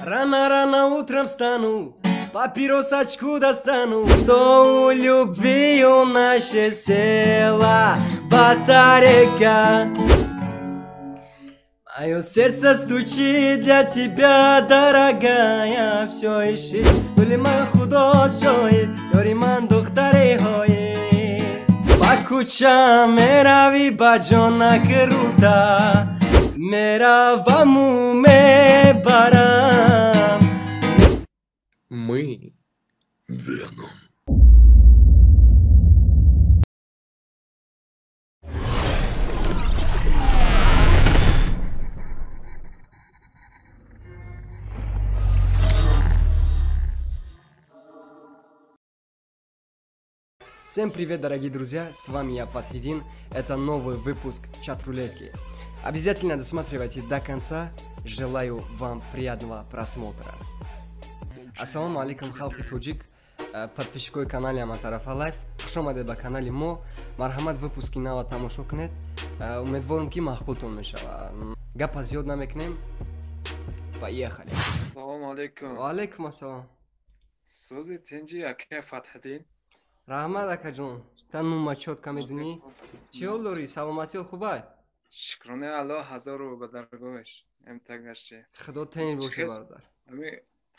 Рано-рано утром встану, папиросочку достану, что у любви у нашей села батарейка. Мое сердце стучит для тебя, дорогая, все ищет, то ли мой худой, Дориман духтаре хой. Бакуча мерави баджона крута, мераваму ме барам. Мы Веном. Всем привет, дорогие друзья, с вами я, Фатхидин. Это новый выпуск чат-рулетки. Обязательно досматривайте до конца. Желаю вам приятного просмотра. Ассаламу алейкум, халқи тоҷик, подписчикои канали Аматарафа Лайф. Хуш омадед ба канали мо. Марҳамат, выпуски нава тамошо кунед. Умедворам ки маххултон мешава. Гапа зиёд намекунем. Поехали. Салому алейкум. Ва алейкум ассалом. Сузи тинҷи яке Фатҳиддин. Раҳмат акаҷон. Та нумачотка медунӣ? Чӣ ҳол дорӣ? Саломатиҳо хубай? Шукрони Аллоҳ, ҳазору ба даргоҳиш эмта гашти. Худо тайин боше бародар. Ами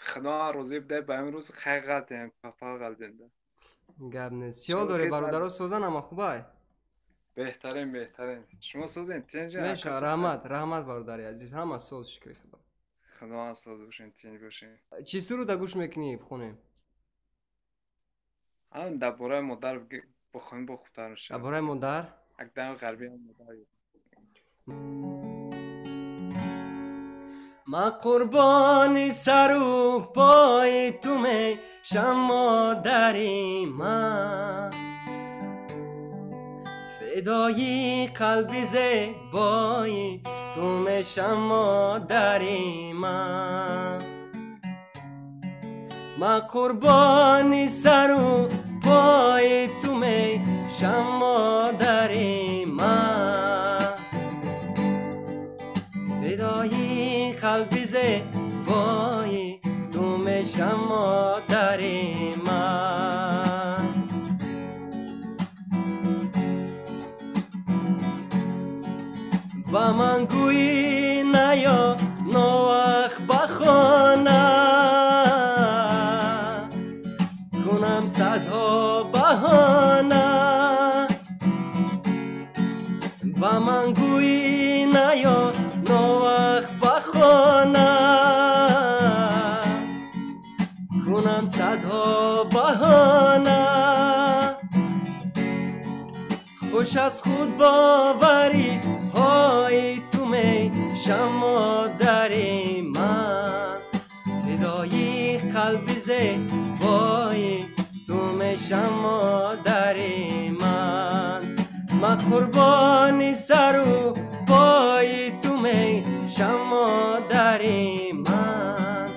Худо розӣ бидае ба имрӯз хайғалтем, папа галденда. Гап нест. Чӣ ҳол дорӣ бародаро Сӯзан ама хубай? Беҳтарин. Шумо сӯзен тинҷи яке. Меша, раҳмат бародари азиз. Ҳама соз шукри Худо. Худо асоз бошен, тинҷ бошен. Чӣ суруда гӯш мекунӣ бихонем? Ан дар бораи модар бихоҳем бо хубтар мешавад. Дар бораи модар? Акдам ғарби модар. Ман қурбони сару пои ту мешам модари ман, фидои қалби зебои ту мешам модари ман. Ман қурбони сару пои ту мешам модари ман, фидои қалби зебои ту мешам модари ман. ба ман гӯӣ наё новақт ба хона, кунам садҳо баҳона. ба ман гӯӣ наё новақт ба хона, кунам садҳо баҳона. хуш аз худ боварӣ ҳои ту мешам модари ман, фидои қалби зебои ту мешам модари ман. ман қурбони сару пои ту мешам модари ман,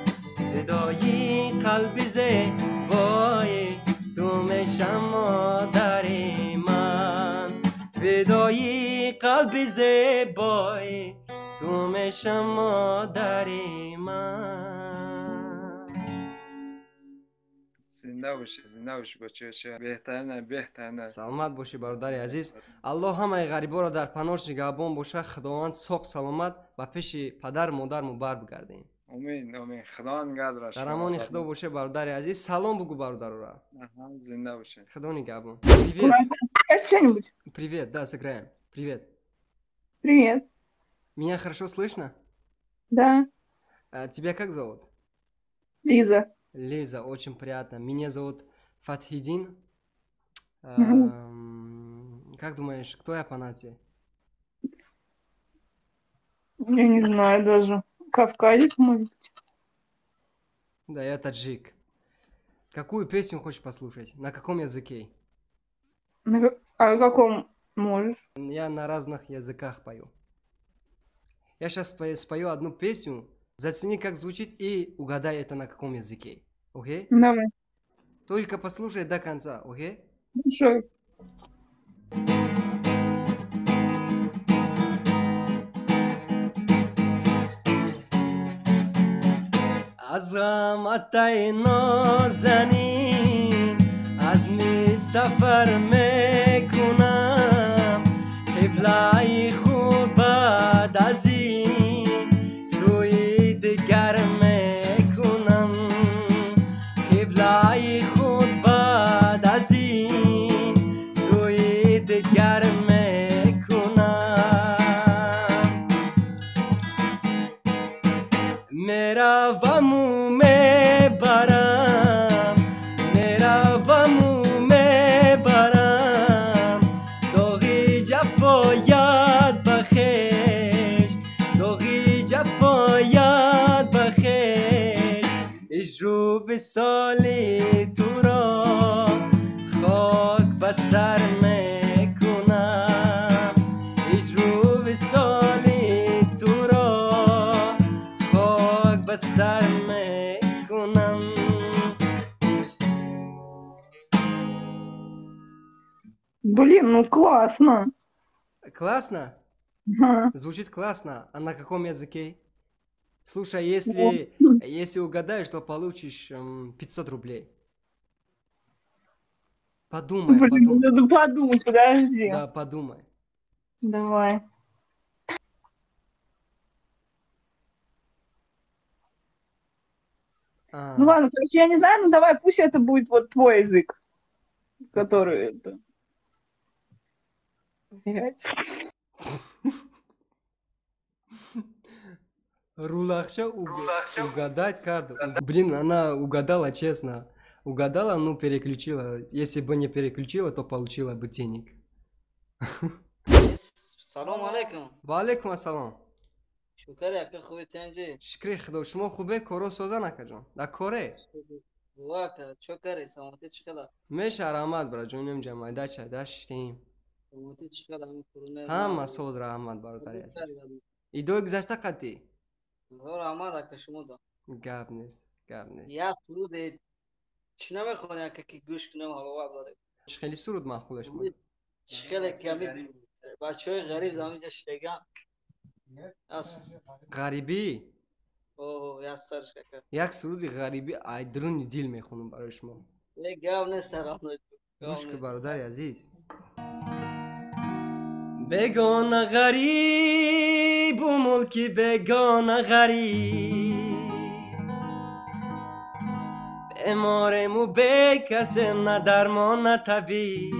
фидои қалби зебои ту мешам модари ман, фидои қалби зебои ту мешам модари ман. Зинда боши бачаша. Беҳтарина. Саломат боши бародари азиз. Аллоҳ ҳамаи ғариборо дар паноҳ нигаҳбон боша. Худованд соғ саломат ба пеши падар модарму барбигардем. Амин. Худо нигаҳдорад. Дар амони Худо боше бародари азиз. Салом бугӯ бародарора. Зинда бошен. Худо нигаҳбон. Что-нибудь? Привет, да, сыграем. Привет. Привет. Меня хорошо слышно? Да, Тебя как зовут? Лиза. Лиза, очень приятно. Меня зовут Фатхиддин. Как думаешь, кто я по нации? Я не знаю даже. Кавказец, может быть. Да, я таджик. Какую песню хочешь послушать? На каком языке? А каком можешь? Я на разных языках пою. Я сейчас спою одну песню. Зацени, как звучит, и угадай это на каком языке. Окей? Давай. Только послушай до конца, окей? Хорошо. از غمت نازنین از می سفر میکنم قبله خود بعد از این سوی دیگر میکنم قبله خود بعد از این سوی دیگر میکنم میروم و میبرم میروم و میبرم داغی جفایت بخش داغی جفایت بخش اجرو وصالی تو را خاک به سر میکنم اجرو وصالی تو را خاک به سر میکنم. Блин, ну классно. Классно? Ага. Звучит классно. А на каком языке? Слушай, если угадаешь, то получишь 500 рублей. Подумай, Блин, подумай. надо подумать, подожди. Да, подумай. Давай. А, Ну ладно, короче, я не знаю, ну давай, пусть это будет вот твой язык, который это... Блядь. Рулахша угадать карту. Блин, она угадала, честно. Угадала, ну переключила. Если бы не переключила, то получила бы денег. سلام علیکم. وعلیکم السلام. شکر یک خوبی تنجی. شکر خدا. شما خوبه؟ کارو سوزا نکجان. در کاره؟ واکه شکری سلامتی چخلا. میشه رحمت برا جونم جمعی دچه داشتیم. سلامتی چخلا همین کرونه. همه سوز رحمت برادری عزیز. ایدو گذشته قدی؟ زور رحمت اکه شما دا. گپ نیست. گپ نیست. یا سرود چی نمیخونه اکه که گوش کنم حالا داره. خیلی سرود مخولش بود. چخلا کمی بچه های غریب زمینجا شگم. غریبی؟ اوه یا سرش که. یک سرودی غریبی ایدرونی دیل میخونم برای شما. یک گاو نیست سرام گوش که برادری عزیز. بگان غریب و ملکی بگان غریب امارم و به کسی نه درمان نه طبیب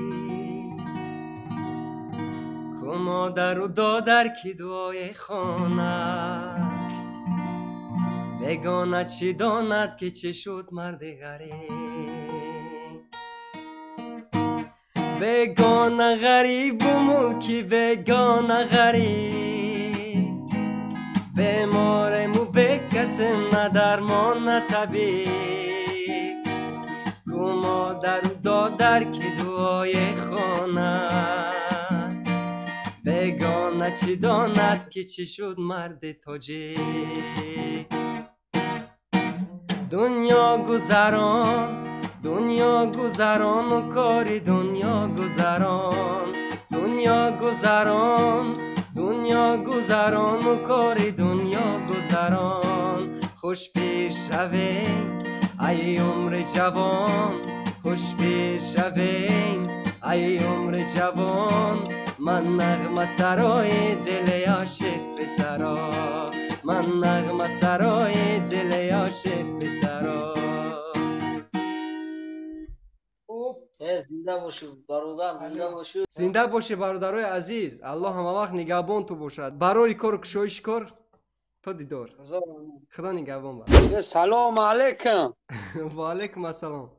که مادر و دادر کی دعای خانه بگانه چی داند که چه شد مرد غریب بگان غریب و ملکی بگان غریب بیمارم و به کسی نه درمان نه طبیب که مادر و دادر که دعای خانه بگانه چی داند که چی شد مرد تاجی دنیا گذران دنیا گذران و کاری دنیا گذران دنیا گذران دنیا گذران و کاری دنیا گذران خوش پیر شویم ای عمر جوان خوش پیر شویم ای عمر جوان من نغمه سرای دل عاشق پسرا من نغمه سرای دل عاشق پسرا زنده باشی برادر زنده باشی زنده باشی برادرای عزیز الله همه وقت نگهبان تو باشد برای کار کشویش کار تا دیدار خدا نگهبان باشد سلام علیکم و علیکم السلام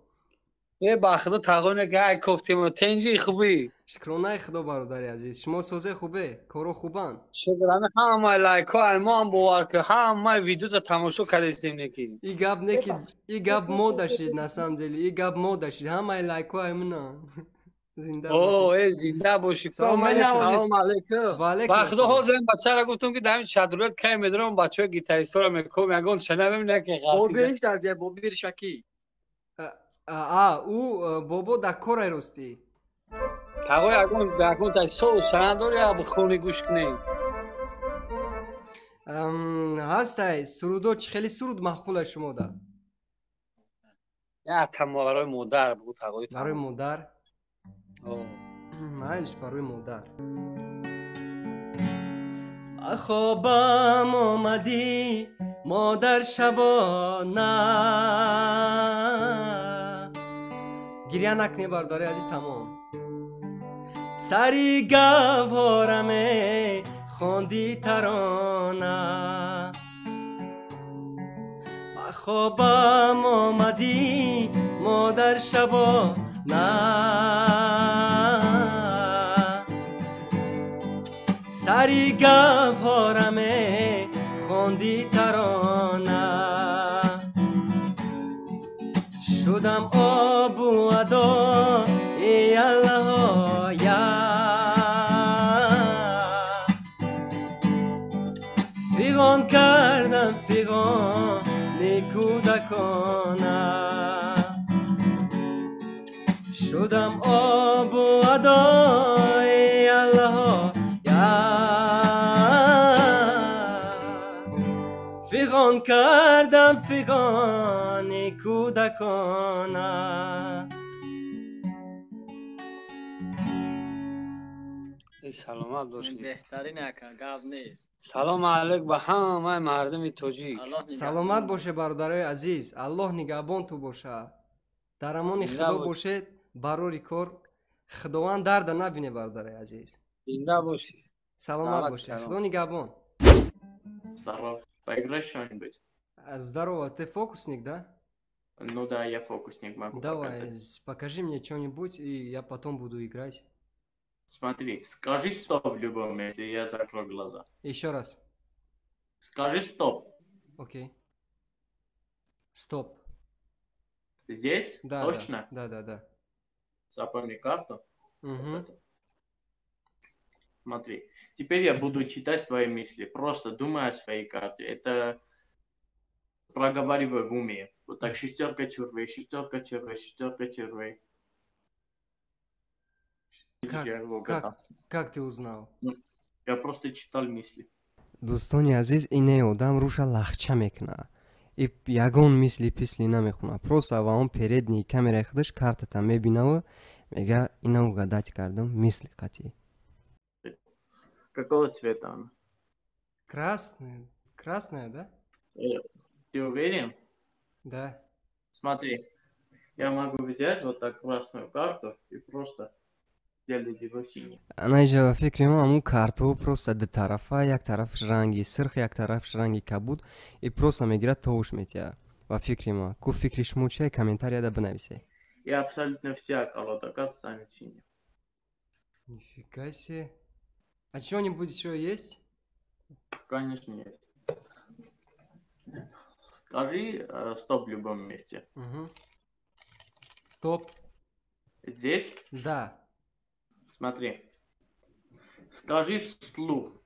با خدا تقونه که گفتیم تنجی خوبی شکرانه خدا برادر عزیز شما سوزه خوبه کارو خوبن شکرانه همه لایکا ما هم باور که همه ویدیو تا تماشا کردیم نکی این گپ نکی این گپ ما داشتید نسمجلی این گپ ما داشتید همه لایکا همونا زنده اوه زنده باشی سلام علیکم سلام علیکم با خدا حاضر بچه را گفتم که دمی چادرت کی میدونم بچه گیتاریست رو میگم میگن شنویم نه بابیرش در بابیر شکی او بابا در کار راستی آقای اگون تا سو سنداری اب خونی گوش کنی ҳастай сурудо чӣ хеле суруд маъқул аст шумода? Я тамом барои модар буд тағои Барои тамом. модар? О. Майлиш барои модар. خابم آمدی مادر شبانه گریه نکنی برداری عزیز تمام سری گوارمه خوندی ترانه خوابم آمدی مادر شبانه سری گوارمه خوندی ترانه شدم آب و ادا ای الله یا فیغان کردم فیغان کودکانه شدم آب و ادا ای الله فیغان کردم فیغان کودکانه ای سلامت باشید. بهترین اکا گاب نیست. سلام علیک به همه مردم توجیک. سلامت باشه برادرای عزیز. الله نگهبان تو باشه. در امان خدا باشه. برای کار خداوند درد نبینه برادرای عزیز. زنده باشی. سلامت باشه. خدا نگهبان. Здорово. Поиграй что-нибудь? Здорово. Ты фокусник, да? Ну да, я фокусник, могу Давай, показать. покажи мне что-нибудь, и я потом буду играть. Смотри, скажи стоп в любом месте, я закрою глаза. Еще раз. Скажи стоп. Окей. Стоп. Здесь? Да, Точно? да. Запомни карту. Угу. Вот эту. Смотри. Теперь я буду читать твои мысли. Просто думай о своей карте. Это проговаривай в уме. Вот так шестерка червей, шестерка червей, шестерка червей. Как ты узнал? Я просто читал мысли. دوستانی عزیز اینه آدم روش لخچه میکنه ای یگان مثلی پیسلی نمیخونه پروسا و اون передний камера خودش کارتتا میبینه و میگه اینو гадать کردم مثلی قطعی. Какого цвета она? Красная. Красная, да? Ты уверен? Да. Смотри, я могу взять вот так красную карту и просто сделать его синий. Она же в фикре маму карту просто до тарафа, як тараф ранги сырх, як тараф ранги кабуд и просто миграт тоуш метя. Во фикре ма. Ку фикри шмучай комментария да бнависе. И абсолютно вся колода карт станет синий. Нифига себе. А что-нибудь еще есть? Конечно нет. Скажи стоп в любом месте. Угу. Стоп. Здесь? Да. Смотри. Скажи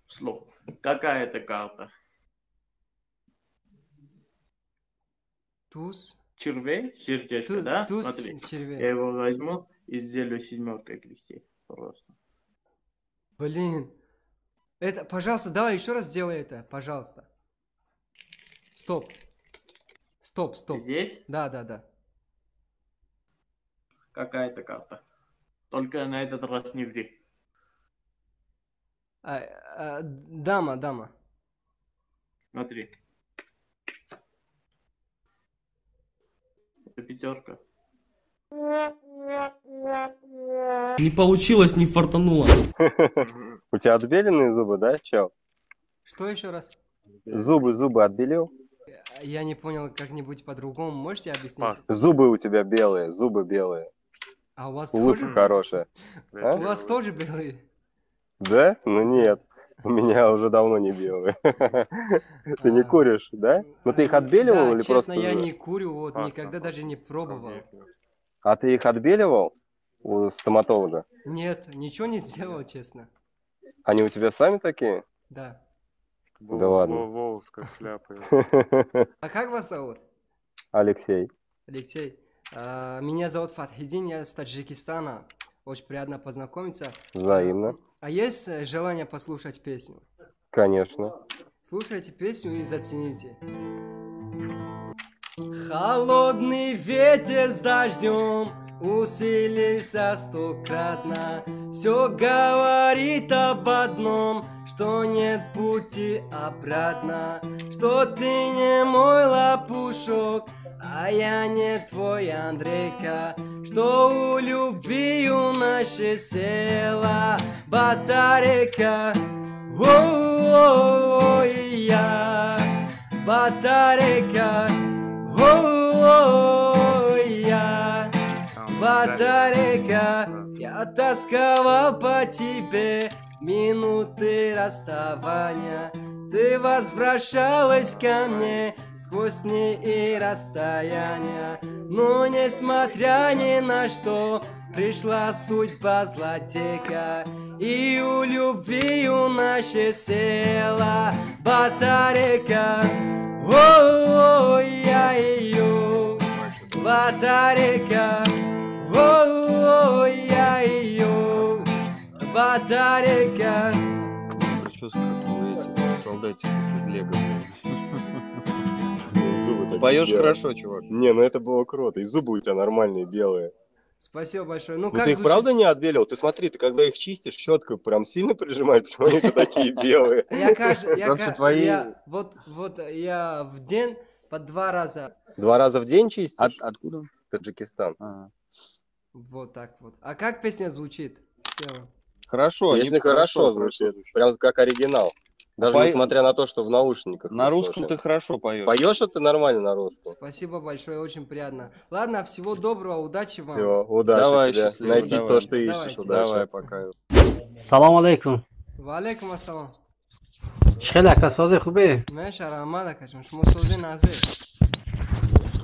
вслух. Какая это карта? Туз. Червей? Сердечко, да? Туз, Смотри. червей. Я его возьму и сделаю семеркой крестей. Просто. Блин. Это, пожалуйста, давай еще раз сделай это, пожалуйста. Стоп. Стоп. Здесь? Да. Какая это карта? Только на этот раз не ври. Дама. Смотри. Это пятерка. Не получилось, не фартануло. У тебя отбеленные зубы, да, чел? Что еще раз? Зубы отбелил? Я не понял, как-нибудь по-другому. Можете объяснить? Зубы у тебя белые, зубы белые. А у вас Улыбка тоже? хорошая. У вас тоже белые? Да? Ну нет. У меня уже давно не белые. Ты не куришь, да? Ну ты их отбеливал или просто... честно, я не курю, вот никогда даже не пробовал. А ты их отбеливал у стоматолога? Нет, ничего не сделал, честно. Они у тебя сами такие? Да. Да ладно. Волос как шляпа. А как вас зовут? Алексей. Алексей. Меня зовут Фатхидин, я с Таджикистана. Очень приятно познакомиться. Взаимно. А есть желание послушать песню? Конечно. Слушайте песню и зацените. Холодный ветер с дождем усилился стократно. Все говорит об одном, что нет пути обратно. Что ты не мой лопушок, а я не твой Андрейка. Что у любви у нашей села батарейка. Ой, я батарейка. Ой, я батарейка. Я тосковал по тебе минуты расставания. Ты возвращалась ко мне сквозь дни и расстояния. Но несмотря ни на что, пришла судьба злодейка. И у любви у нашей села батарейка. Ой, я ее батарейка. Ой, я ее батарейка. Прическа, как у этих солдатиков из Лего. Зубы Поешь белые. хорошо, чувак. Не, ну это было круто. И зубы у тебя нормальные, белые. Спасибо большое. Ну, Ну как ты их звучит? правда не отбелил? Ты смотри, ты когда их чистишь, щеткой прям сильно прижимаешь, почему они такие белые? Вот я в день по 2 раза. 2 раза в день чистишь? Откуда? Таджикистан. Вот так вот. А как песня звучит? Сева? Хорошо. Если хорошо звучит, прям как оригинал. Даже несмотря на то, что в наушниках. На русском ты хорошо поешь. Поешь ты нормально на русском. Спасибо большое, очень приятно. Ладно, всего доброго, удачи вам. Все, удачи Давай, тебе. счастливо, Найти давай. то, что ищешь. Давайте. Удачи. Давай, пока. سلام علیکم. Ва алейкум ассалам. خیلی اقتصاد خوبه. Меша Рамада качан, шумо сози назе.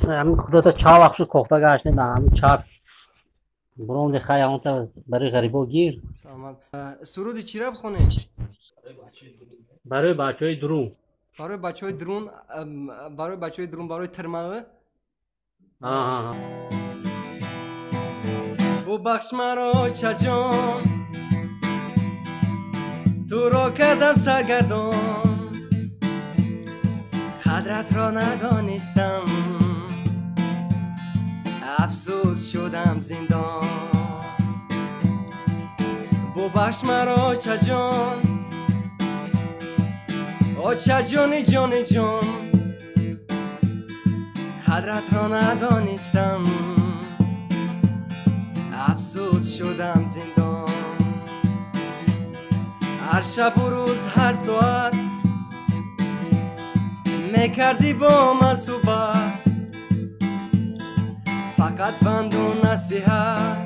همین خدا تا چهار وقت شد کوفته گشته نه همین چهار برام ده خیلی اون تا برای غریبا گیر. Саломат. Суруди чира бхонем? برای بچه های درون. Барои бачаҳои друн, барои тирмаъ. Бубахш маро чаҷон, туро кардам саргардон, қадратро надонистам, афсӯс шудам зиндон. Бубахш маро чаҷон, оча ҷони ҷони ҷон, қадратро надонистам, афсӯс шудам зиндон. ҳар шабу рӯз ҳар соат мекардӣ бо ман суҳбат, фақат панду насиҳат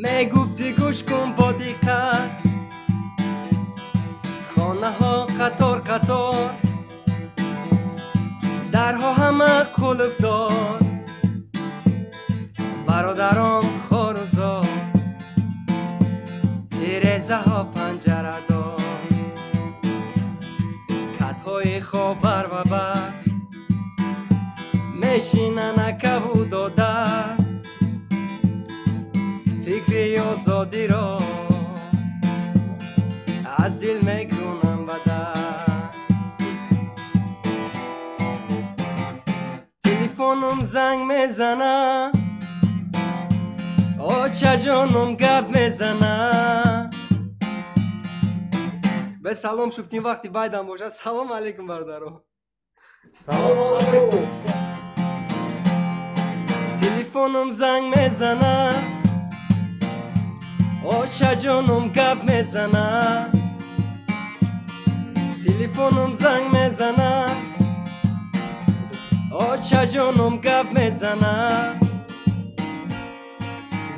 мегуфтӣ гӯш кун бо диққат. хонаҳо қатор қатор, дарҳо ҳама қулфдор, бародарон хорузор, тирезаҳо панҷарадор, катҳои хобар ва бар мешинанд акаву додар, фикри озодиро аз дил мекунам бадар. телефонум занг мезана, оча ҷонум гап мезана. бе салом шуптин вақти байдам бошад. салом алейкум бародаро. телефонум занг мезана, оча ҷонум гап мезана. телефонум занг мезана, оча ҷонум гап мезана.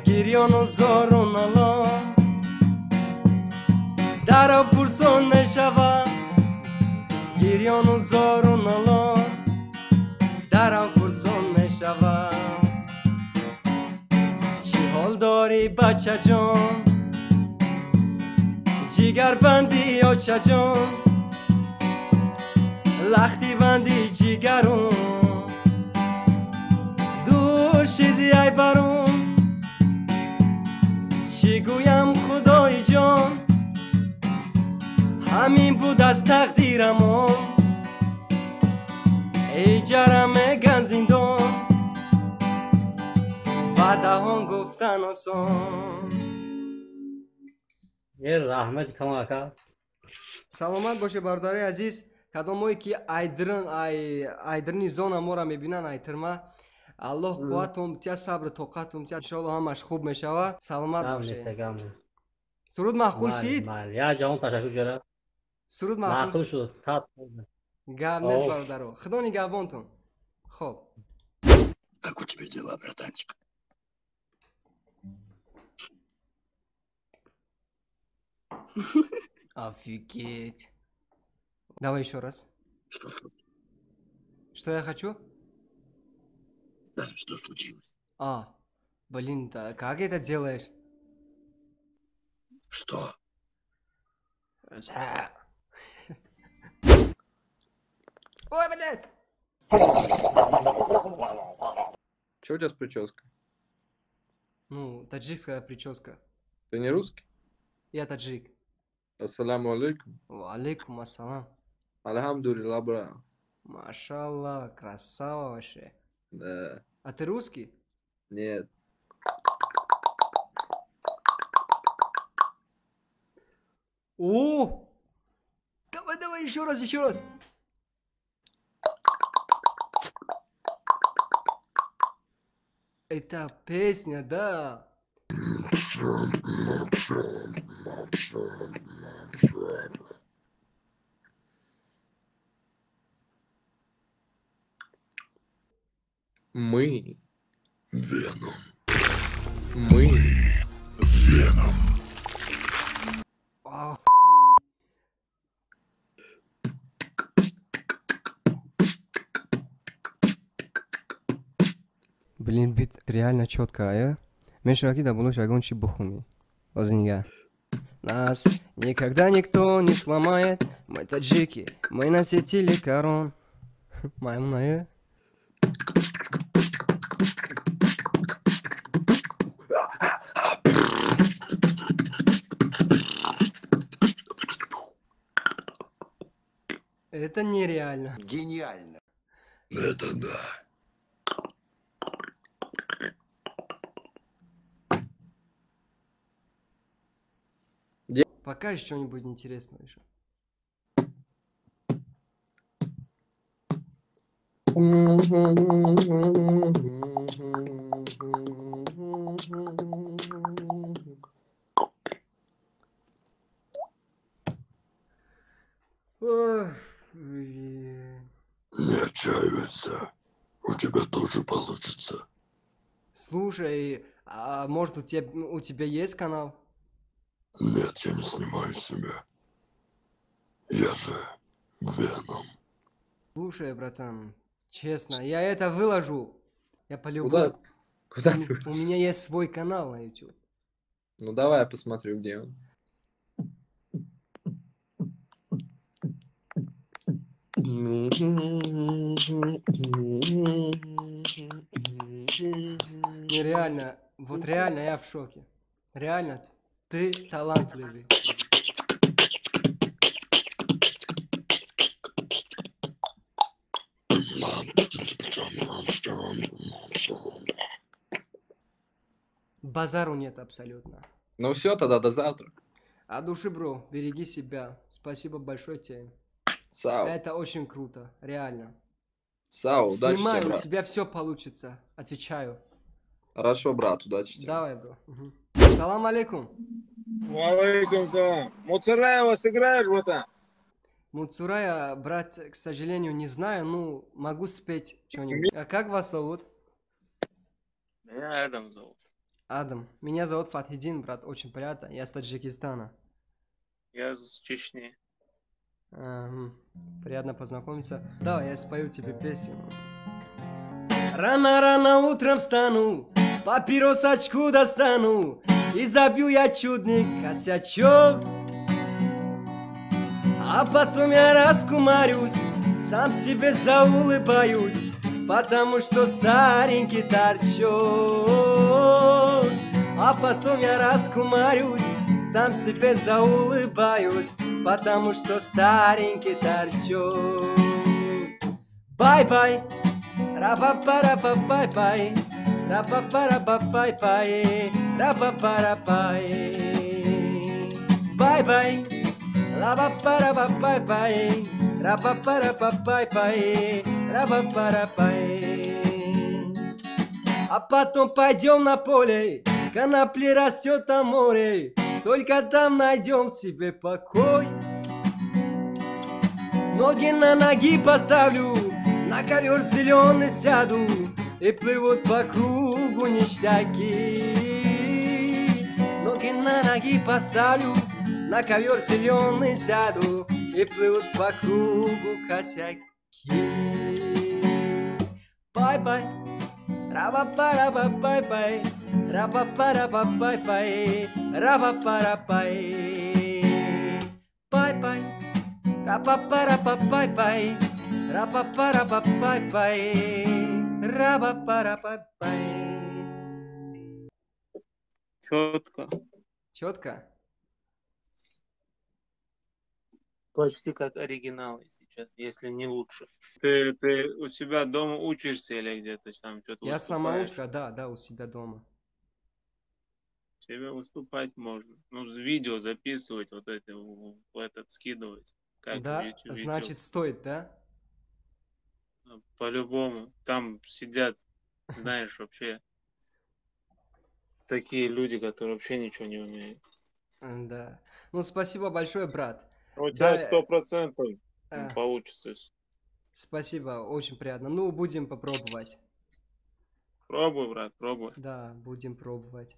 гирёну зору налон даро пурсон мешавад. гирёну зору налон даро пурсон мешавад. чӣ ҳол дорӣ бачаҷон, ҷигарбанди очаҷон, лахти банди ҷигарум, дур шиди ай барум. чӣ гӯям худои ҷон, ҳамин буд بود از تقدیرم ای جرم گنزیندون و دهان گفتن آسان. یه رحمت کما اکا. سلامت باشه برادر عزیز. کدامایی که айдирни зона моро мебинанд айтирма аллоҳ қувватум тия сабру тоқатум тия иншоалло ҳамаш хуб мешава. саломат бошед. суруд махқул шид. я ҷавон ташаккур кардам. суруд махқул шуд. гап нест бародаро. худо нигаҳбонтун. хоб. Как у тебя дела, братанчик? Офигеть. Давай еще раз. Что я хочу? Да, что случилось? Блин, как это делаешь? Что? Ой, блядь! Что у тебя с прической? Ну, таджикская прическа. Ты не русский? Я таджик. Ассаламу алейкум. Алейкум ассалам. Альхамдулилла, бра. Машаллах, красава вообще. Да. А ты русский? Нет. О! Давай, еще раз. Это песня, да. Мы Веном. Мы Веном. Блин, бит реально четко, Мешаки да було шагон чи бухуми. Вознига. Нас никогда никто не сломает. Мы таджики, мы носители корон. Маймуна, Это нереально. Гениально. Это да. Покажешь что-нибудь интересное еще. Не отчаивайся. У тебя тоже получится. Слушай, а может у тебя есть канал? Нет, я не снимаю себя. Я же Веном. Слушай, братан, честно, я это выложу. Я по-любому. Куда ты? У меня есть свой канал на YouTube. Ну давай я посмотрю, где он. Нереально, вот реально я в шоке. Реально, ты талантливый. Базару нет абсолютно. Ну все, тогда до завтра. От души, бро, береги себя. Спасибо большое тебе. Сау. Это очень круто, реально. Сау, удачи Снимаю, тебе, у брат. тебя все получится. Отвечаю. Хорошо, брат, удачи тебе. Давай, бро. Салам алейкум. Алейкум салам. Муцураева сыграешь, братан? Муцурая, брат, к сожалению, не знаю, ну, могу спеть что-нибудь. А как вас зовут? Меня Адам зовут. Адам. Меня зовут Фатхидин, брат, очень приятно. Я с Таджикистана. Я из Чечни. Приятно познакомиться. Давай, я спою тебе песню. Рано-рано утром встану, папиросочку достану и забью я чудный косячок. А потом я раскумарюсь, сам себе заулыбаюсь, потому что старенький торчок. А потом я раскумарюсь, сам себе заулыбаюсь, потому что старенький торчок. Бай-бай, ра-па-па-ра-па-бай-бай, ра-па-па-ра-па-бай-бай, ра-па-па-ра-бай. Бай-бай, ра-па-па-ра-па-бай-бай, ра-па-па-ра-па-бай-бай, ра-па-па-ра-бай. А потом пойдем на поле, конопли растет на море, только там найдем себе покой. Ноги на ноги поставлю, на ковер зеленый сяду, и плывут по кругу ништяки. Ноги на ноги поставлю, на ковер зеленый сяду, и плывут по кругу косяки. Бай-бай, раба-па-раба-бай-бай, раба-па-раба-бай-бай, раба-па-рабай. Бай-бай, раба-па-раба-бай-бай, раба-па-раба-бай-бай, раба-па-раба-бай. Четко. Четко? Почти как оригинал сейчас, если не лучше. Ты у себя дома учишься или где-то там что-то Я выступаешь? самоучка, да, у себя дома. Тебе выступать можно. Ну, видео записывать, вот это, в этот скидывать. Как Да? в YouTube. Значит, стоит, да? По-любому. Там сидят, знаешь, вообще такие люди, которые вообще ничего не умеют. Да. Ну, спасибо большое, брат. У тебя Да, 100% получится. спасибо, очень приятно. Ну, будем попробовать. Пробуй, брат, пробуй. Да, будем пробовать.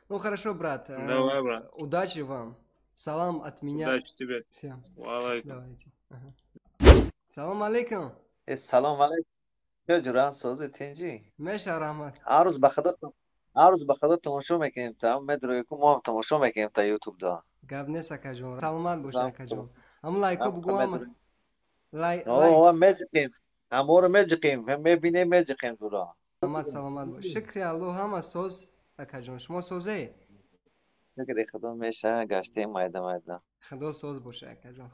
Ну, хорошо, брат. Давай, брат. Удачи вам. Салам от меня. Удачи тебе. Всем. Валайкум. Давайте. Ага. Салам алейкум. سلام علیکم. چه جورا سوز تنجی مشه رحمت. عروض بخدا تماشا میکنیم تا مدروی کو ما هم تماشا میکنیم تا یوتیوب دا گاب نیست اکا جون. سلامت باشه اکا جون. هم لایکو بگو هم. اوه میجکیم. همور میجکیم. هم میبینیم میجکیم جورا. سلامت باشه. شکری الله هم سوز اکا جون. شما سوزه؟ فکر خدا میشه گشته مایده. خدا سوز باشه اکا جون.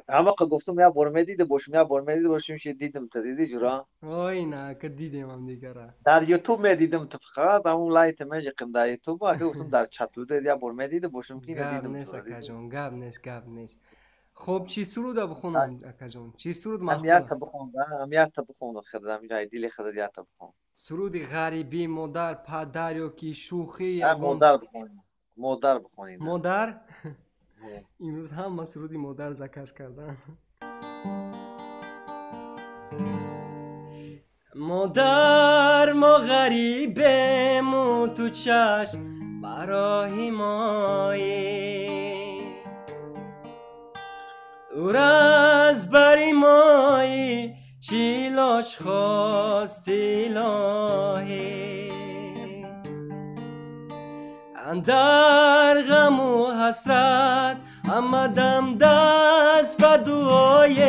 همه که گفتم یا بار میدیده باشیم شی دیدم تا دیدی جورا. وای نه که دیدیم هم دیگره. در یوتیوب میدیدم تو فقط همون لایت میجکیم در یوتیوب اگه گفتم در چتلو دید یا بار میدیده باشیم که گاب ندیدم نیست جورا. اکا جون. گاب نیست. خب چی سرود بخونم اکا جون؟ چی سرود مخصوص؟ همیت بخون خدام جای دیل خدا یات بخون. سرود غریبی مادر پدر یا کی شوخی مادر بخونید. مادر؟ امروز هم سرودی مادر زکس کردن. مادر ما غریبیم تو چشم برای مایی دور از بری مایی چیلاش خواست الهی اندر غم و حسرت آمدم دست به دعای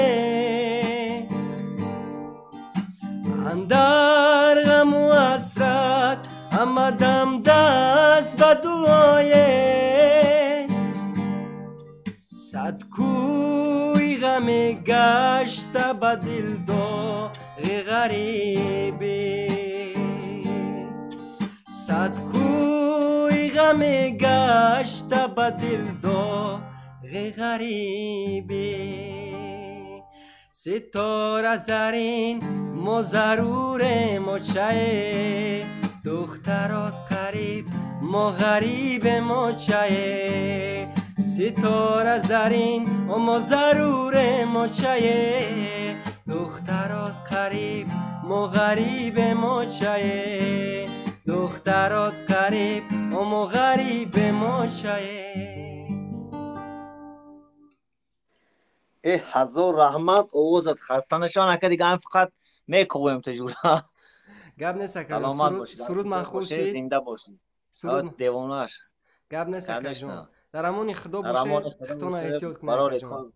اندر غم و حسرت آمدم دست به دعای صد کوی غم گشت به دل داغ غریبی صد کوی غم گشت به دل داغ غریبی ستاره زرین ما ضرور مچه دخترات قریب ما غریب مچه ستاره زرین ما ضرور مچه دخترات قریب ما غریب مچه دخترات قریب ما غریب مچه ای هزار رحمت اوزت خسته نشان نکردی دیگه هم فقط میکویم تجورا. گاب نیست اکا سرود مخوش شید زنده باشید سرود دیوانش گاب نیست اکا جون در امون خدا باشه خطونا احتیاط کنه اکا جون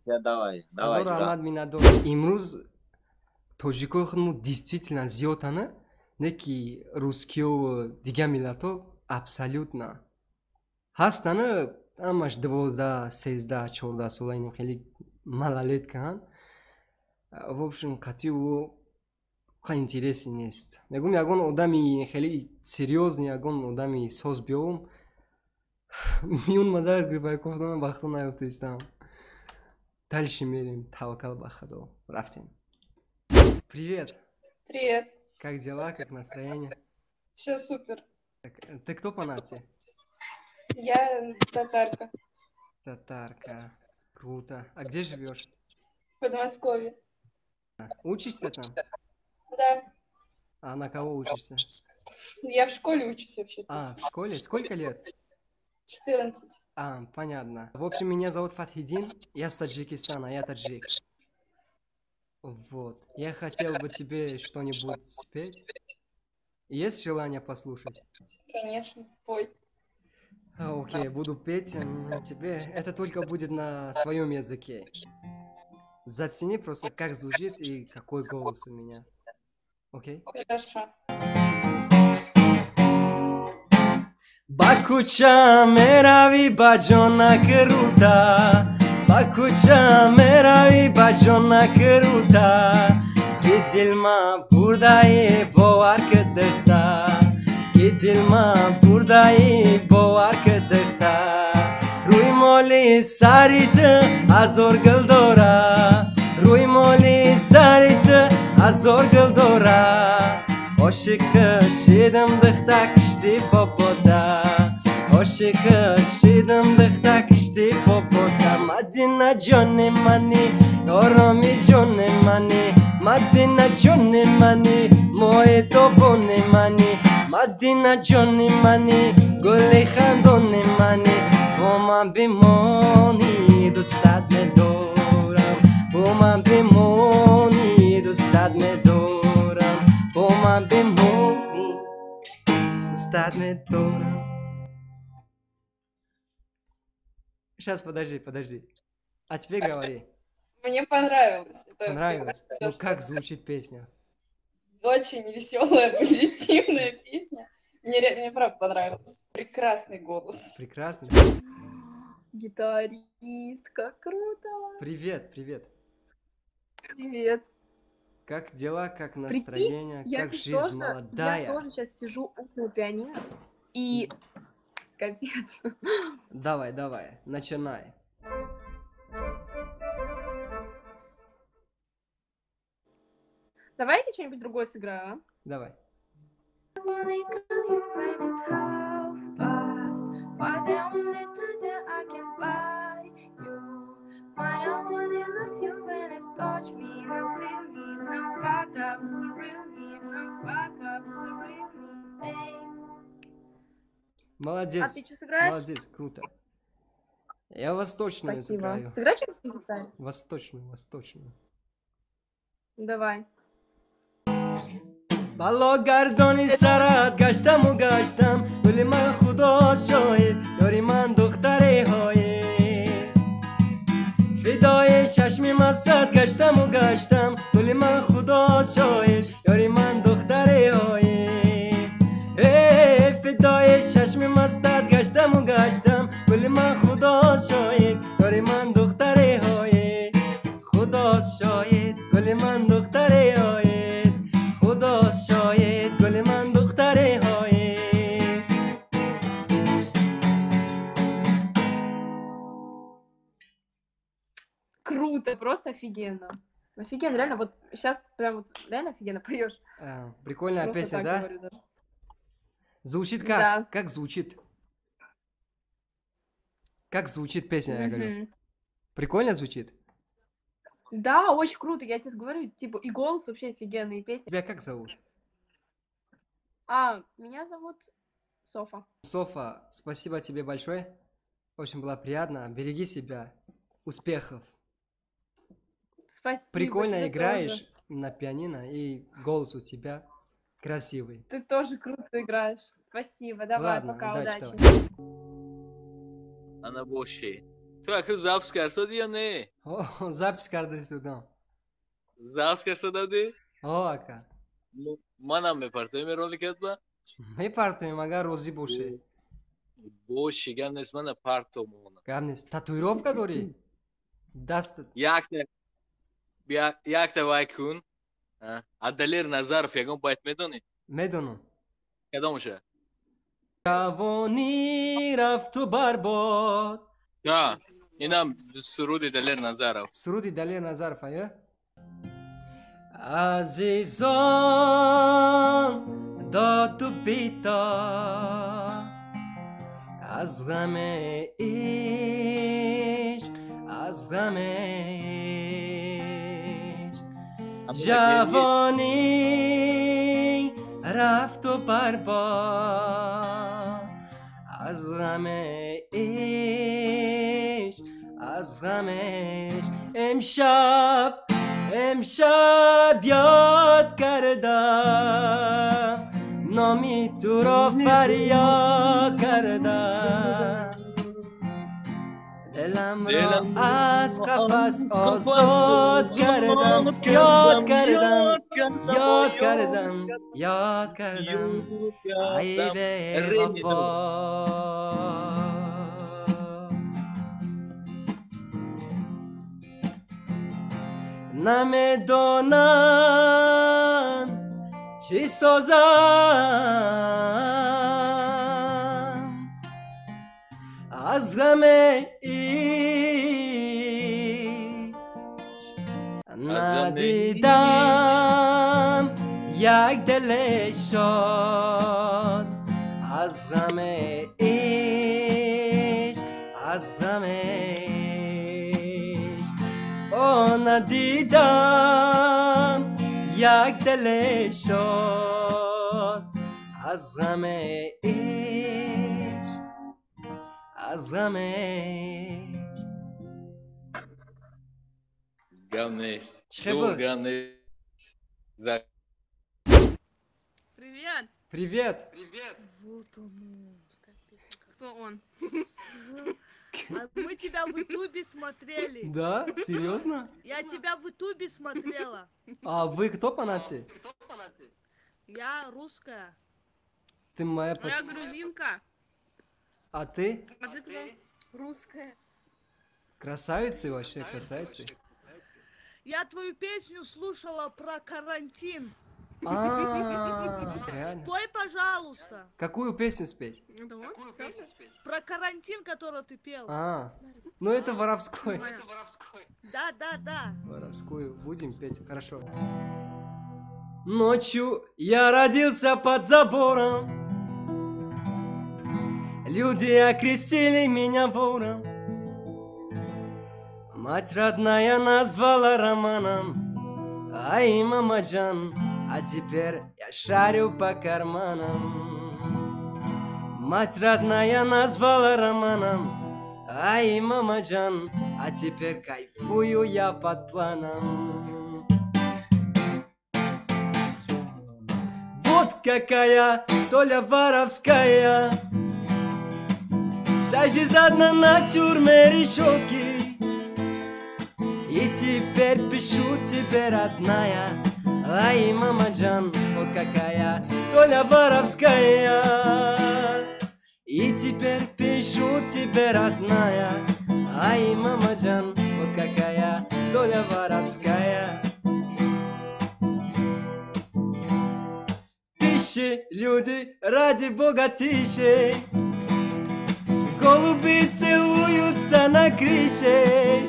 هزار رحمت میندار. امروز توجیکوی خودمون دیستویتلن زیادانه نه که روسکی و دیگه ملت ها ابسلیوت نه هستانه همش 12 13 14 ساله اینم خیلی малолеткаан. В общем, قطعی او خیلی інтересний نیست. میگم یگان آدمی خیلی серьезный یگان آدمی ساز بیام میون مادر گریبای گفتم وقتا نیفتستم. Дальше мерим, тавакал ба Худо. Рафтим. Привет. Привет. Как дела, как настроение? Все супер. Ты кто по нации? Я татарка. Татарка. Круто. А где живешь? В Подмосковье. Учишься там? Да. А на кого учишься? Я в школе учусь вообще. А, в школе? Сколько лет? 14. А, понятно. В общем, меня зовут Фатхидин, я с Таджикистана, я таджик. Вот. Я хотел бы тебе что-нибудь спеть. Есть желание послушать? Конечно, пой. Окей, буду петь тебе. Это только будет на своем языке. Зацени просто, как звучит и какой голос у меня. Окей? Хорошо. Bakucha meravi bajona keruta, Bakucha meravi bajona keruta, Gidilma burdayi boar kedekta, Gidilma burdayi boar kedekta, Ruy moli sarit azor gildora, Ruy moli sarit azor gildora. Oshik shidim dikhta kishti popoda, Oshik shidim dikhta kishti popoda. Madina jonni mani, oromi jonni mani, Madina jonni mani, moe toponi mani, Madina jonni mani, guli khandoni mani. Boma bimoni dostat me doram, Boma bimoni dostat me doram. Боман бимони, устат ме дора. Сейчас, подожди. А теперь говори. Мне понравилось. Понравилось? Ну как звучит песня? Очень веселая, позитивная песня. Мне правда понравилось. Прекрасный голос. Прекрасный? Гитаристка, круто. Привет. Привет. Как дела, как настроение, как жизнь молодая? Я тоже сейчас сижу около пианино и... Капец. Давай, начинай. Давайте что-нибудь другое сыграю, а? Давай. Молодец. А ты что сыграешь? Молодец, круто. Я восточную сыграю. Сыграй что-нибудь на гитаре. Восточную. Давай. بالا گردانی سرت گشتم و گشتم ولی من خدا شاهد یاری من دختره های فدای چشمی مستت گشتم و گشتم ولی من خدا شاهد یاری من دختره های فدای چشمی مستت گشتم و گشتم ولی من خدا شاهد یاری من دختره های خدا شاهد ولی من دختره های خدا شاید گل من دختره های. Круто, просто офигенно. Офигенно, реально, вот сейчас прям вот реально офигенно поешь. Прикольная просто песня, да? Звучит как? Да. Как звучит? Как звучит песня, я говорю? Прикольно звучит? Да, очень круто, я тебе говорю, типа, и голос вообще офигенный, и песня. Тебя как зовут? Меня зовут Софа. Софа, спасибо тебе большое. Очень было приятно. Береги себя. Успехов. Спасибо. Прикольно играешь тоже. на пианино, и голос у тебя красивый. Ты тоже круто играешь. Спасибо, давай, Ладно, пока, удачи. Ana boş şey. تو اخو زابس کرد یا نه؟ زابس کرده سودم. زابس کرده؟ آکا. منم میپرتم رولی کرد با؟ میپرتم مگر روزی باشه. Боши, гап нест, мана партов монам. Гап нест. Татуировка дори? Дастат. Якта вай кун. Адалер Назаров ягон байт медонӣ? Медонам. Кадомаша? Ҷавонӣ рафту барбод. Инам суруди Далер Назаров. Суруди Далер Назаров, ая? Азизон доду бита аз ғаме ишқ, аз ғаме ишқ. Ҷавонӣ рафту барбод аз ғаме ишқ, از غمش. امشب یاد کردم نامی تو را فریاد کردم دلم را از قفس آزاد کردم یاد کردم عیب وفا نمیدانم چی سازم از غم ندیدم یک دل شاد از غم عشق، از غم ندیدم یک دل شاد از غم عشق، از غم عشق. Гам нест. Зор гам нест. Привет. Привет. Вот он. Кто он? Мы тебя в Ютубе смотрели. Да? Серьезно? Я тебя в Ютубе смотрела. А вы кто по нации? Я русская. Ты моя... Я грузинка. А ты? А ты кто? Русская. Красавицы вообще, красавицы. Я твою песню слушала про карантин. Реально? Спой, пожалуйста. Какую песню спеть? Про карантин, которую ты пел. Ну это воровской. Да. Воровскую будем петь, хорошо. Ночью я родился под забором. Люди окрестили меня вором. Мать родная назвала Романом. Ай, мамаджан, а теперь я шарю по карманам. Мать родная назвала Романом. Ай, мамаджан, а теперь кайфую я под планом. Вот какая доля воровская. Вся жизнь одна на тюрьме решетки. И теперь пишу тебе, родная. Ай, мамаджан, вот какая доля воровская. И теперь пишу тебе, родная. Ай, мамаджан, вот какая доля воровская. Тише, люди, ради бога, тише. Голуби целуются на крыше.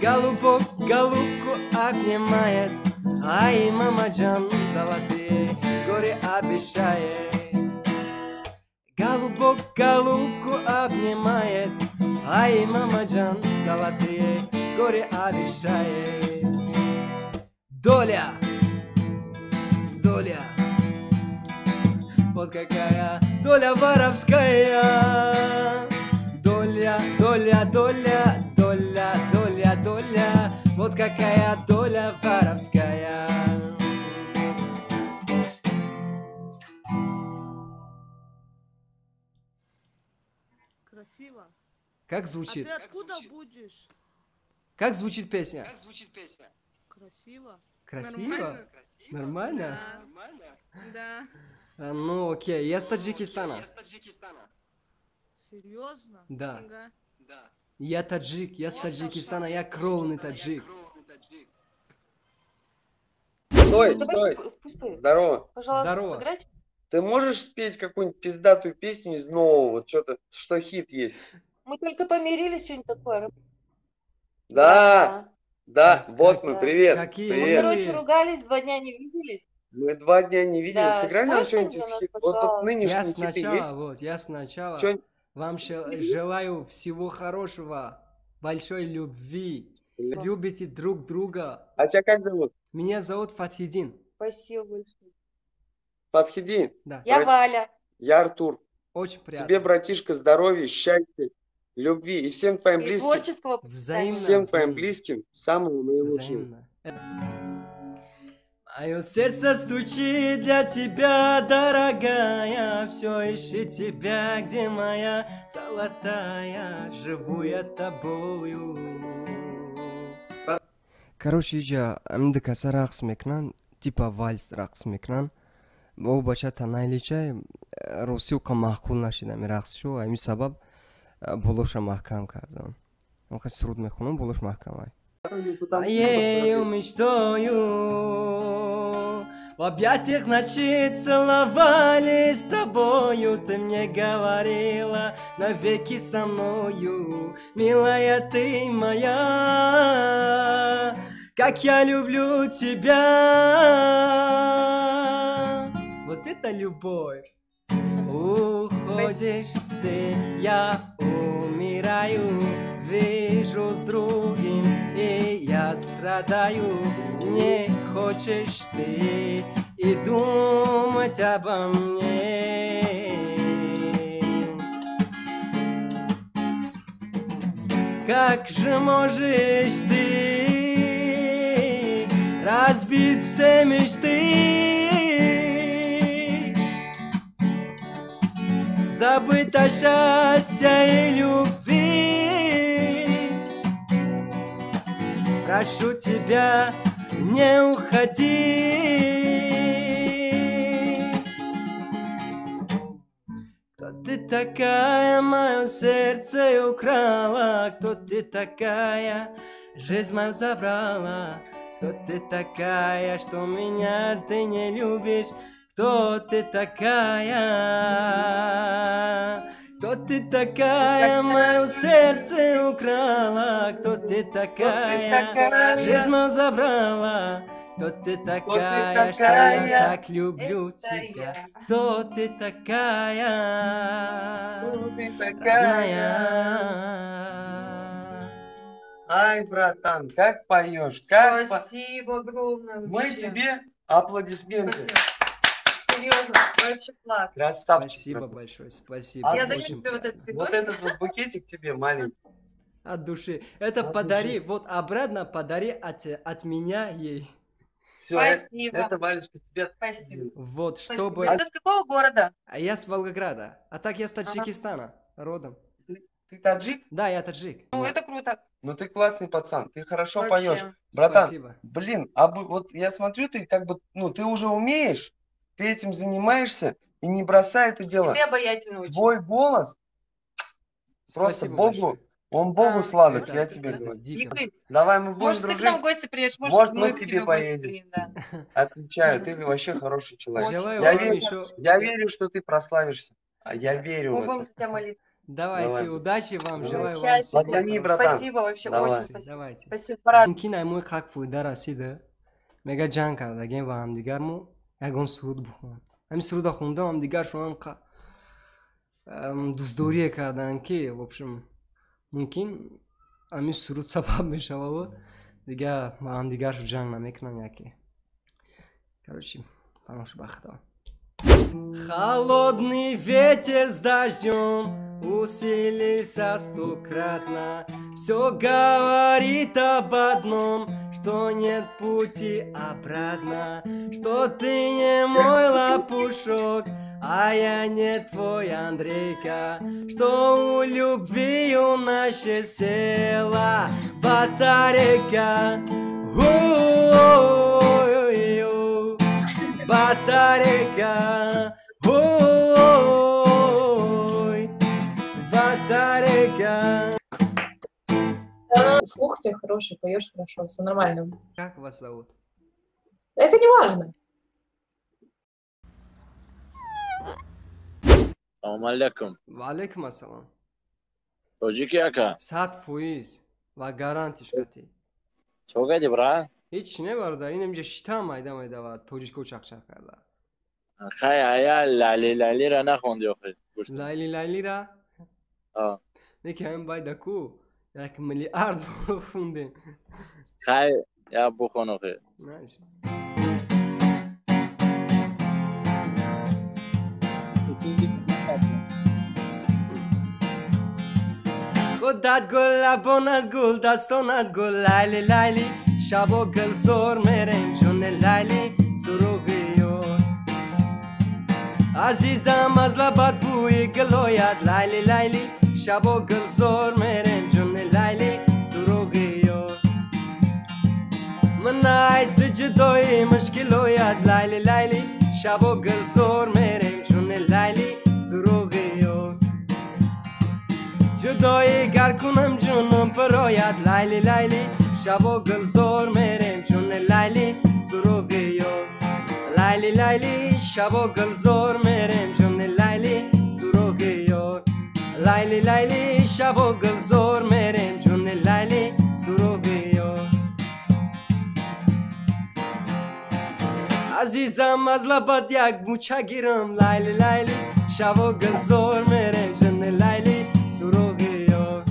Голубок голубку обнимает. Ай, мамаджан, золотые горы обещает. Голубок голубку обнимает. Ай, мамаджан, золотые горы обещает. Доля, доля, вот какая доля воровская. Доля, доля, доля, доля, доля, доля, вот какая доля воровская. Красиво. Как звучит? А ты откуда будешь? Как звучит песня? Красиво. Красиво? Нормально? Да. Ну окей, я с Таджикистана. Серьезно? Да. Фига. Я таджик, я с Таджикистана, я кровный таджик. Стой, стой. Здорово. Пожалуйста, Здорово. сыграть? Ты можешь спеть какую-нибудь пиздатую песню из нового, вот что-то, что хит есть? Мы только помирились, что-нибудь такое. Да, да, вот мы, привет, Какие Мы, привет. короче, ругались, 2 дня не виделись. Мы 2 дня не виделись, Да, сыграй нам споешь что-нибудь что-нибудь из для нас, хит. Вот пожалуйста? Я нынешние хиты сначала, есть? вот, я сначала Чё- вам желаю всего хорошего, большой любви. Любите друг друга. А тебя как зовут? Меня зовут Фатхидин. Спасибо большое. Фатхидин. Да. Я Валя. Я Артур. Очень приятно. Тебе, братишка, здоровья, счастья, любви и всем твоим И близким. творческого Взаимно. Всем твоим взаимно. близким самого наилучшего. Взаимно. Мое сердце стучит для тебя, дорогая. Все ищет тебя, где моя золотая. Живу я тобою. Короче, я амдыкаса рақс мекнан, типа вальс рақс мекнан. Бо бача танайличай русилка маҳқул нашида мерақсшо, ами сабаб болоша маҳкам кардам. Ока суруд мехунам, болош маҳкамай. Я мечтаю, в объятиях ночи целовались с тобою. Ты мне говорила навеки со мною, милая ты моя, как я люблю тебя. Вот это любовь. Уходишь ты, я умираю, вижу с другим, и я страдаю. Не хочешь ты и думать обо мне. Как же можешь ты разбить все мечты, забыть о счастье и любви? Прошу тебя, не уходи. Кто ты такая, мое сердце украла? Кто ты такая, жизнь мою забрала? Кто ты такая, что меня ты не любишь? Кто ты такая? Кто ты такая, мое сердце украла? Кто ты такая, жизнь мою забрала? Кто ты такая, что я так люблю тебя? Кто ты такая, родная? Ай, братан, как поешь, как Спасибо огромное. Мы вообще. тебе аплодисменты. Серьезно, вообще класс. Красавчик. Спасибо братан. большое, спасибо. Я даю Очень тебе вот приятно. этот цветочек. Вот этот вот букетик тебе маленький. От души. Это От подари, души. вот обратно подари от меня ей. Все, Спасибо. это Валечка, тебе. Спасибо. Вот, Спасибо. чтобы... Это с какого города? А я с Волгограда. А так я с Таджикистана родом. Ты таджик? Да, я таджик. Ну, это круто. Ну ты классный пацан, ты хорошо Вообще. поешь. Братан, Спасибо. блин, вот я смотрю, ты как бы, ну ты уже умеешь, ты этим занимаешься, и не бросай это И дело. ты обаятельный очень. Твой голос просто Спасибо Богу, большое. он Богу сладок, Это- я тебе это говорю. дико. Игорь, Давай мы будем может, ты к нам в дружить. гости приедешь? Может, мы мы к к тебе тебе в гости поедем. приедем, да. Отвечаю, ты вообще хороший человек. Желаю Я вам верю, еще... я верю, что ты прославишься. А я верю Мы в будем это. за тебя молиться. Давайте, Давай. удачи вам, Давай. желаю вам Счастья всего тебе. Позвони, хорошего. братан. Спасибо вообще, Давай. очень спасибо. Давайте. Спасибо, парад. Ки наймои хак фоида расида мега ҷанг кардагем ва ҳамдигармо ягон суруд бихонам. ҳамин суруда хондам, ҳамдигар шунам дӯстдорие кардан ки в общем мумкин ҳамин суруд сабаб мешавад дигар ва ҳамдигаршо ҷанг намекунам яке. Короче, паношу ба худо. Холодный ветер с дождем усилился стократно. Все говорит об одном, что нет пути обратно, что ты не мой лопушок, а я не твой Андрейка, что у любви у нашей села батарейка. Ой-ой-ой, батарейка. Ой, батарейка. слух у тебя хороший, поешь хорошо, все нормально. Как вас зовут? Это не важно. Салам алейкум. Ва алейкум ассалам. Тоджики ака. Сад фуиз. Ва гарантиш кати. Чо кади бра? Hech ne barda, inimja shitam mayda va tojikko chaqchaq karda. Xay aya lali ra naxondi oxir. Layli ra? Ha. Lekin bayda ku. Yak milliard xundin. Xay ya bu xon oxir. Nice. خودت گل لبانت گل دستانت گل لیلی لیلی شب و گل زور میرن جون لیلی سروغی یار عزیزم از لبت بوی گلویت لیلی لیلی شب و گل زور میرن جون لیلی سروغی یار من نایت جدوی مشکلویت لیلی لیلی شب و گل زور میرن جون لیلی سروغی یار جدایی گر کنم جونم برایت لیلی لیلی شب و گل زور میرم جون لیلی سروغی یار لیلی لیلی شب و گل زور میرم جون لیلی سروغی یار لیلی لیلی شب و گل زور میرم جون لیلی سروغی یار عزیزم از لبت یک موچه گیرم لیلی لیلی شب و گل زور میرم جون لیلی سروغی یار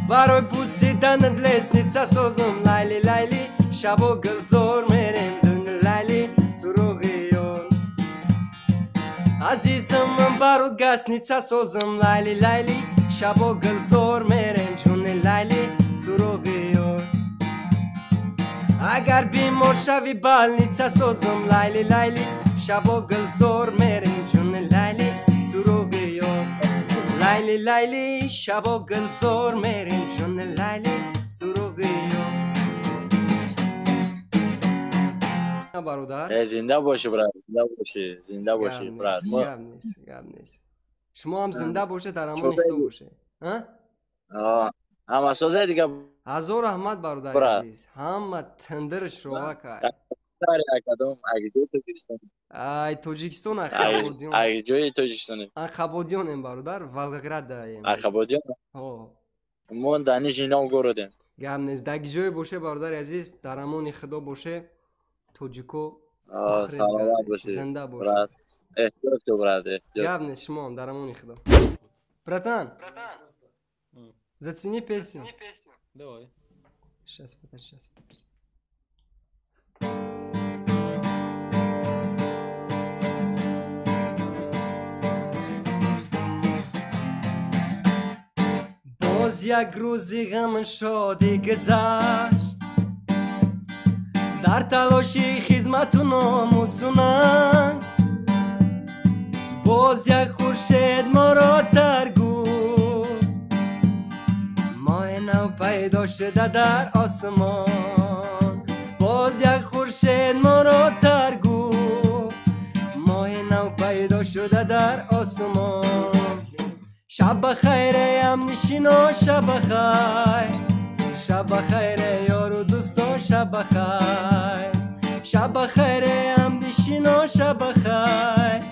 برای بوسیدنت لسنیتسا سازم لیلی لیلی شب و گل زور میرم جون لیلی سروغی یار عزیزم من برات گسنیتسا سازم لیلی لیلی شب و گل زور میرم جون لیلی سروغی یار اگر بیمار شوی بالنیتسا سازم لیلی لیلی شب و گل زور میرم جون لیلی سروغی یار لیلی لیلی شب و گل زور میریم جون لیلی سروغی یار برادر زنده باشی برات زنده باشی برات گم نیست شما هم زنده باشه در امون اختو باشه اما سوزه دیگه هزار احمد برادر عزیز همه تندرش رو وکر ای توجیکستان ای جوی توجیکستان خبودیون این برادر ولگراد دایم خبودیون مون دانش اینا گردیم گم نیست دگ جوی باشه برادر عزیز در امون خدا باشه توجیکو سلامت باشه زنده باشه احتیاط تو برات گم نیست شما هم در امون خدا братан зацени песню давай сейчас подожди باز یک روزی غم شادی گذشت در تلاشی خدمت و ناموسونم باز یک خورشید ما را ترگفت ماه نو پیدا شده در آسمان باز یک خورشید ما را ترگفت ماه نو پیدا شده در آسمان شب بخیر ام نشینا شب بخیر شب بخیر یار و دوستا شب بخیر شب بخیر ام نشینا شب بخیر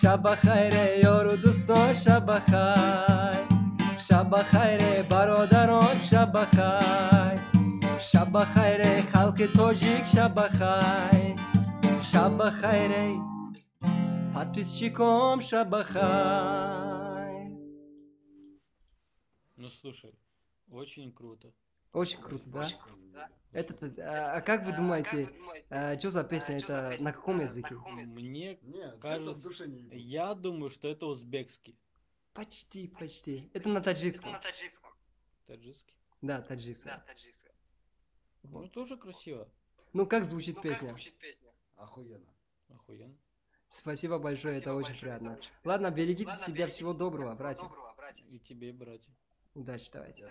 شب بخیر یار و دوستا شب بخیر شب بخیر برادران شب بخیر شب بخیر خلق تاجیک شب بخیر شب بخیر подписчикам شب بخیر. Ну слушай, очень круто. Очень круто, да? А как вы думаете, что за песня? Это на каком языке? Мне кажется, я думаю, что это узбекский. Почти. Это на таджикском. Таджикский? Да, таджикский. Ну тоже красиво. Ну как звучит песня? Охуенно. Спасибо большое, это очень приятно. Ладно, берегите себя, всего доброго, братья. И тебе, братья. Удачи, давайте.